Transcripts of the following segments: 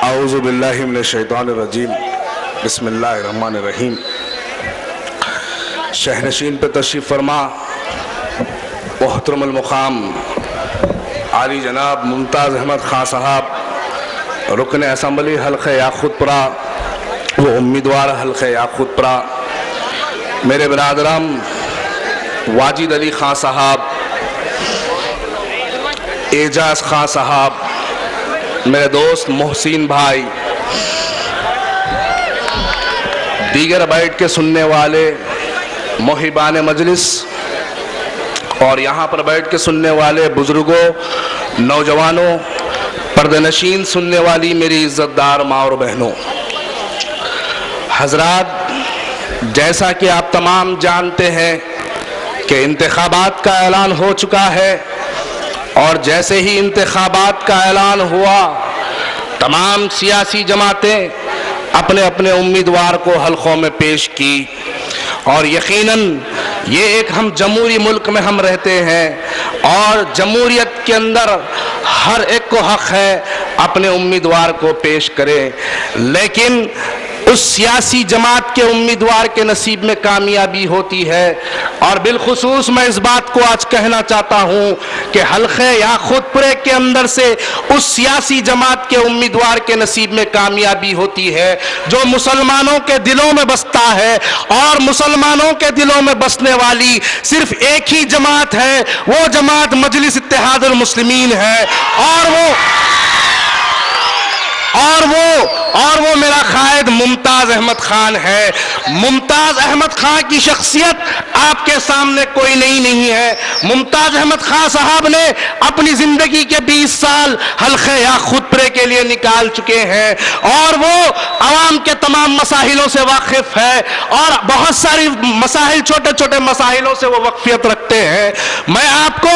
اعوذ باللہ من الشیطان الرجیم بسم اللہ الرحمن الرحیم۔ شہنشین پہ تشریف فرما محترم المقام عالی جناب ممتاز احمد خان صاحب، رکن اسمبلی حلقہ یاقوت پورہ و امیدوار حلقہ یاقوت پورہ، میرے برادرم واجد علی خان صاحب، اعجاز خان صاحب، میرے دوست محسن بھائی، دیگر بیٹھ کے سننے والے محبان مجلس اور یہاں پر بیٹھ کے سننے والے بزرگوں، نوجوانوں، پردہ نشین سننے والی میری عزت دار ماں اور بہنوں، حضرات، جیسا کہ آپ تمام جانتے ہیں کہ انتخابات کا اعلان ہو چکا ہے، اور جیسے ہی انتخابات کا اعلان ہوا تمام سیاسی جماعتیں اپنے اپنے امیدوار کو حلقوں میں پیش کی، اور یقیناً یہ ایک ہم جمہوری ملک میں ہم رہتے ہیں اور جمہوریت کے اندر ہر ایک کو حق ہے اپنے امیدوار کو پیش کرے، لیکن اس سیاسی جماعت کے امیدوار کے نصیب میں کامیابی ہوتی ہے۔ اور بالخصوص میں اس بات کو آج کہنا چاہتا ہوں کہ حلقہ یاقوت پورے کے اندر سے اس سیاسی جماعت کے امیدوار کے نصیب میں کامیابی ہوتی ہے جو مسلمانوں کے دلوں میں بستا ہے، اور مسلمانوں کے دلوں میں بسنے والی صرف ایک ہی جماعت ہے، وہ جماعت مجلس اتحاد المسلمین ہے، اور وہ میرا قائد ممتاز احمد خان ہے۔ ممتاز احمد خان کی شخصیت آپ کے سامنے کوئی نہیں ہے۔ ممتاز احمد خان صاحب نے اپنی زندگی کے 20 سال حلقہ یاقوت پورے کے لیے نکال چکے ہیں، اور وہ عوام کے تمام مسائلوں سے واقف ہے، اور بہت ساری مسائل، چھوٹے چھوٹے مسائلوں سے وہ واقفیت رکھتے ہیں۔ میں آپ کو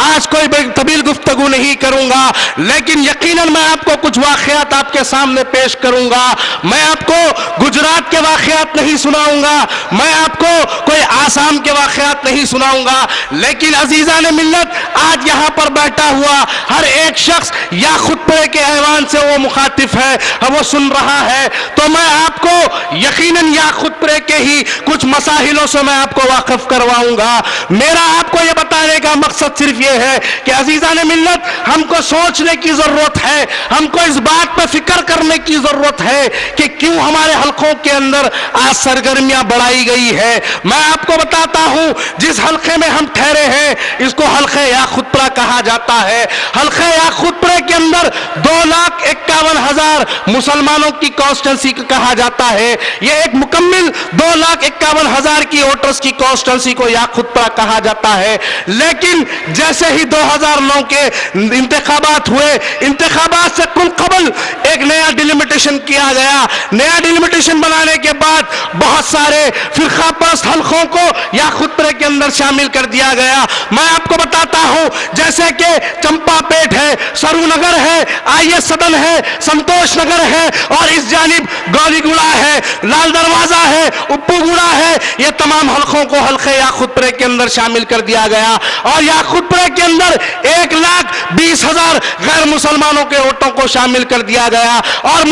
آج کوئی طویل گفتگو نہیں کروں گا، لیکن یقیناً میں آپ کو کچھ واقعات آپ کے سامنے پیش کروں گا۔ میں آپ کو گجرات کے واقعات نہیں سناؤں گا، میں آپ کو کوئی آسام کے واقعات نہیں سناؤں گا، لیکن عزیزان ملت، آج یہاں پر بیٹھا ہوا ہر ایک شخص یاقوت پورے کے ایوان سے وہ مخاطب ہے، وہ سن رہا ہے، تو میں آپ کو یقیناً یاقوت پورے کے ہی کچھ مسائلوں سے میں آپ کو واقف کرواؤں گا۔ میرا آپ کو یہ بتانے کا مقصد صرف یہ ہے کہ عزیزان ملت، ہم کو سوچنے کی ضرورت ہے، ہم کو اس بات پر فکر کرنے کی ضرورت ہے کہ کیوں ہمارے حلقوں کے اندر آج سرگرمیاں بڑھائی گئی ہے۔ میں آپ کو بتاتا ہوں، جس حلقے میں ہم ٹھہرے ہیں اس کو حلقہ یاقوت پورہ کہا جاتا ہے۔ حلقہ یاقوت پورے کے اندر 2,51,000 مسلمانوں کی کانسٹیٹنسی کہا جاتا ہے۔ یہ ایک مکمل 2,51,000 کی ووٹرز کی کانسٹیٹنسی کو یاقوت پورہ کہا جاتا ہے، لیکن جیسے ہی 2009 کے انتخابات ہوئے، انتخابات سے کل قبل ایک نیا ڈیلیمیٹیشن کیا گیا۔ نیا ڈیلیمیٹیشن بنانے کے بعد بہت سارے فرقہ پرست حلقوں کو یاقوت پورے کے اندر شامل کر دیا گیا۔ میں آپ کو بتاتا ہوں، جیسے کہ چمپا پیٹ ہے، سرو نگر ہے، آئی ایس سدن ہے، سنتوش نگر ہے، اور اس جانب گولی گوڑا ہے، لال دروازہ ہے، اپو گوڑا ہے، یہ تمام حلقوں کو حلقہ یاقوت پورے کے اندر شامل کر دیا گیا، اور یاقوت پورے کے اندر 1,20,000 غیر مسلمانوں کے ووٹوں کو شامل کر دیا گیا، اور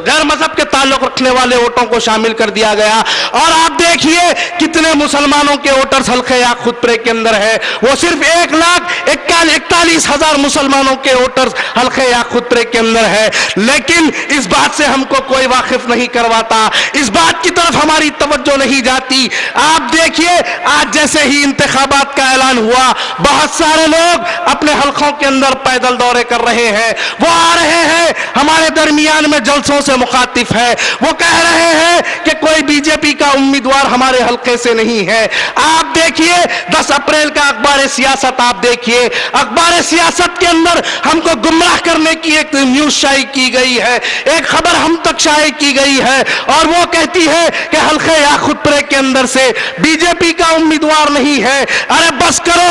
غیر مذہب کے تعلق رکھنے والے ووٹوں کو شامل کر دیا گیا۔ اور آپ دیکھیے کتنے مسلمانوں کے ووٹرز حلقہ یاقوت پورے کے اندر ہے، وہ صرف 1,41,000 مسلمانوں کے ووٹرز حلقہ یاقوت پورے کے اندر ہے، لیکن اس بات سے ہم کو کوئی واقف نہیں کرواتا، اس بات کی طرف ہماری توجہ نہیں جاتی۔ آپ دیکھیے آج جیسے ہی انتخابات کا اعلان ہوا، بہت سارے لوگ اپنے حلقوں کے اندر پیدل دورے کر رہے ہیں، وہ آ رہے ہیں، ہمارے درمیان میں جلسوں سے مخاطب ہے، وہ کہہ رہے ہیں کہ کوئی بی جے پی کا امیدوار ہمارے حلقے سے نہیں ہے۔ آپ دیکھیے 10 اپریل کا اخبار سیاست، آپ دیکھیے اخبار سیاست کے اندر ہم کو گمراہ کرنے کی ایک نیوز شائع کی گئی ہے، ایک خبر ہم تک شائع کی گئی ہے، اور وہ کہتی ہے کہ حلقہ یاقوت پورے کے اندر سے بی جے پی کا امیدوار نہیں ہے۔ ارے بس کرو،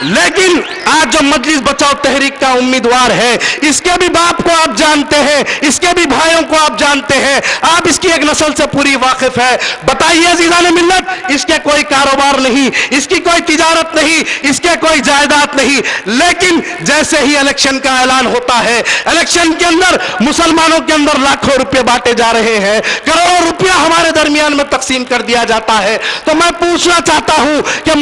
لیکن آج جو مجلس بچاؤ تحریک کا امیدوار ہے، اس کے بھی باپ کو آپ جانتے ہیں، اس کے بھی بھائیوں کو آپ جانتے ہیں، آپ اس کی ایک نسل سے پوری واقف ہے۔ بتائیے عزیزان ملت، اس کے کوئی کاروبار نہیں، اس کی کوئی تجارت نہیں، اس کے کوئی جائیداد نہیں، لیکن جیسے ہی الیکشن کا اعلان ہوتا ہے، الیکشن کے اندر مسلمانوں کے اندر لاکھوں روپے بانٹے جا رہے ہیں، کروڑوں روپیہ ہمارے درمیان میں تقسیم کر دیا جاتا ہے۔ تو میں پوچھنا چاہتا ہوں کہ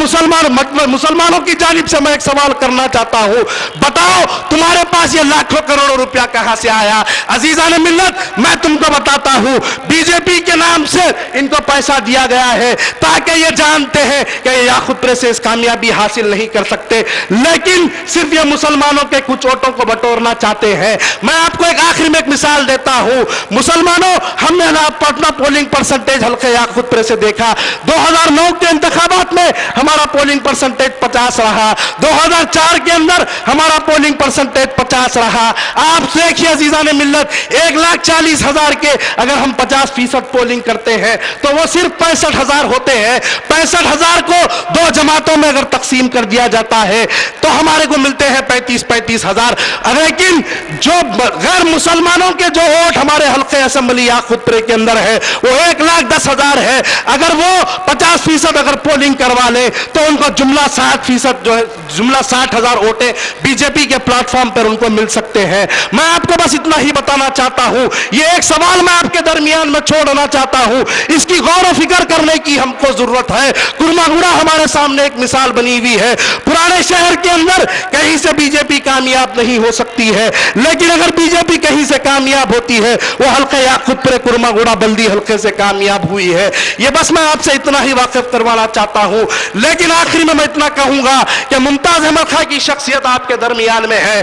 مسلمانوں کی جانب سے میں ایک سوال کرنا چاہتا ہوں، بتاؤ تمہارے پاس یہ لاکھوں کروڑوں روپیہ کہاں سے آیا؟ عزیزان ملت، میں تم کو بتاتا ہوں، بی جے پی کے نام سے ان کو پیسہ دیا گیا ہے تاکہ یہ جانتے ہیں کہ یہ یاقوت پریس سے اس کامیابی حاصل نہیں کر سکتے، لیکن صرف یہ مسلمانوں کے کچھ ووٹوں کو بٹورنا چاہتے ہیں۔ میں آپ کو ایک آخر میں ایک مثال دیتا ہوں، مسلمانوں، ہم نے اپنا پولنگ پرسنٹیج حلقہ یاقوت پریس سے دیکھا، 2009 کے انتخابات میں ہمارا پولنگ پرسنٹیج 50 رہا، 2004 کے اندر ہمارا پولنگ پرسنٹیج 50 رہا۔ آپ دیکھیے عزیزان ملت، 1,40,000 کے اگر ہم 50% پولنگ کرتے ہیں تو وہ صرف 65,000 ہوتے ہیں۔ 65,000 کو دو جماعتوں میں اگر تقسیم کر دیا جاتا ہے تو ہمارے کو ملتے ہیں 35,000۔ لیکن جو غیر مسلمانوں کے جو ووٹ ہمارے حلقہ اسمبلی یاقوت پورے کے اندر ہے وہ 1,10,000 ہے۔ اگر وہ 50% اگر پولنگ کروا لے تو ان کو جملہ 60% جو ہے، جملہ 60,000 ووٹیں بی جے پی کے پلیٹ فارم پر ان کو مل سکتے ہیں۔ میں آپ کو بس اتنا ہی بتانا چاہتا ہوں، یہ ایک سوال میں آپ کے درمیان میں چھوڑنا چاہتا ہوں، اس کی غور و فکر کرنے کی ہم کو ضرورت ہے۔ کرماگوڑا ہمارے سامنے ایک مثال بنی ہوئی ہے، پرانے شہر کے اندر کہیں سے بی جے پی کامیاب نہیں ہو سکتی ہے، لیکن اگر بی جے پی کہیں سے کامیاب ہوتی ہے وہ حلقہ یاقوت پورے کرماگوڑا بلدی حلقے سے کامیاب ہوئی ہے۔ یہ بس میں آپ سے اتنا ہی واقف کروانا چاہتا ہوں، لیکن آخری میں اتنا کہوں گا کہ ممتاز احمد خان کی شخصیت آپ کے درمیان میں ہے۔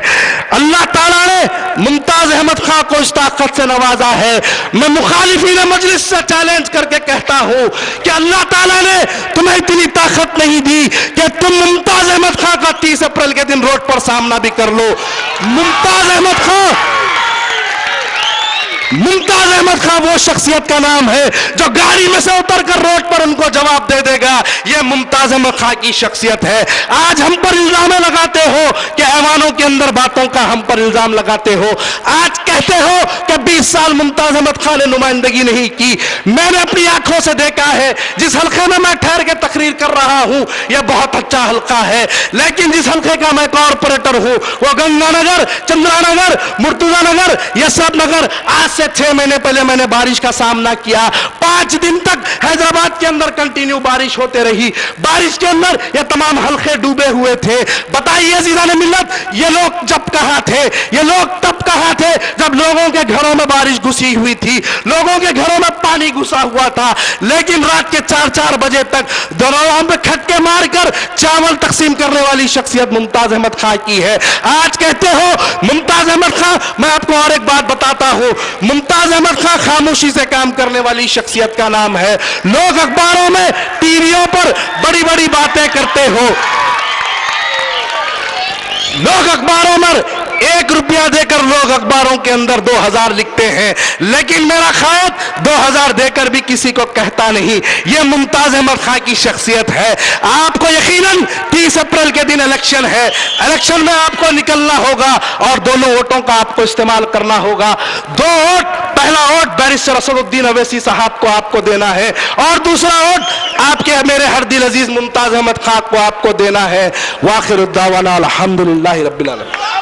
اللہ تعالیٰ نے ممتاز احمد خان کو اس طاقت سے نوازا ہے، میں مخالفین مجلس سے چیلنج کر کے کہتا ہوں کہ اللہ تعالیٰ نے تمہیں اتنی طاقت نہیں دی کہ تم ممتاز احمد خان کا 30 اپریل کے دن روڈ پر سامنا بھی کر لو۔ ممتاز احمد خان وہ شخصیت کا نام ہے جو گاڑی میں سے اتر کر روڈ پر ان کو جواب دے دے گا، یہ ممتاز احمد خان کی شخصیت ہے۔ آج ہم پر الزام لگاتے ہو کہ ایوانوں کے اندر باتوں کا ہم پر الزام لگاتے ہو، آج کہتے ہو کہ 20 سال ممتاز احمد خان نے نمائندگی نہیں کی۔ میں نے اپنی آنکھوں سے دیکھا ہے، جس حلقے میں میں ٹھہر کے تقریر کر رہا ہوں یہ بہت اچھا حلقہ ہے، لیکن جس حلقے کا میں کارپوریٹر ہوں وہ گنگا نگر، چندرا نگر، مرتضی نگر، یسرف نگر، آج سے 6 مہینے پہلے میں نے بارش کا سامنا کیا۔ 5 دن تک حیدرآباد کے اندر کنٹینیو بارش ہوتے رہی، بارش کے اندر یہ تمام حلقے ڈوبے ہوئے تھے۔ بتائیے عزیزان ملت، یہ لوگ جب کہاں تھے؟ یہ لوگ تب کہاں تھے جب لوگوں کے گھروں میں بارش گھسی ہوئی تھی، لوگوں کے گھروں میں پانی گھسا ہوا تھا، لیکن رات کے 4 بجے تک دروازوں پہ کھٹکے مار کر چاول تقسیم کرنے والی شخصیت ممتاز احمد خان کی ہے۔ آج کہتے ہو ممتاز احمد خان، میں آپ کو اور ایک بات بتاتا ہوں، ممتاز احمد خان خاموشی سے کام کرنے والی شخصیت کا نام ہے۔ لوگ اخباروں میں، ٹی ویوں پر بڑی بڑی باتیں کرتے ہو، لوگ اخباروں میں 1 روپیہ دے کر لوگ اخباروں کے اندر 2,000 لکھتے ہیں، لیکن میرا خیال 2,000 دے کر بھی کسی کو کہتا نہیں۔ یہ ممتاز احمد خان کی شخصیت ہے۔ آپ کو یقیناً 30 اپریل کے دن الیکشن ہے، الیکشن میں آپ کو نکلنا ہوگا اور دونوں ووٹوں کا آپ کو استعمال کرنا ہوگا۔ 2 ووٹ، پہلا ووٹ بیرسٹر اسد الدین اویسی صاحب کو آپ کو دینا ہے اور دوسرا ووٹ آپ کے میرے ہر دل عزیز ممتاز احمد خان کو آپ کو دینا ہے۔ وآخر الدعوانا الحمدللہ رب العالمین۔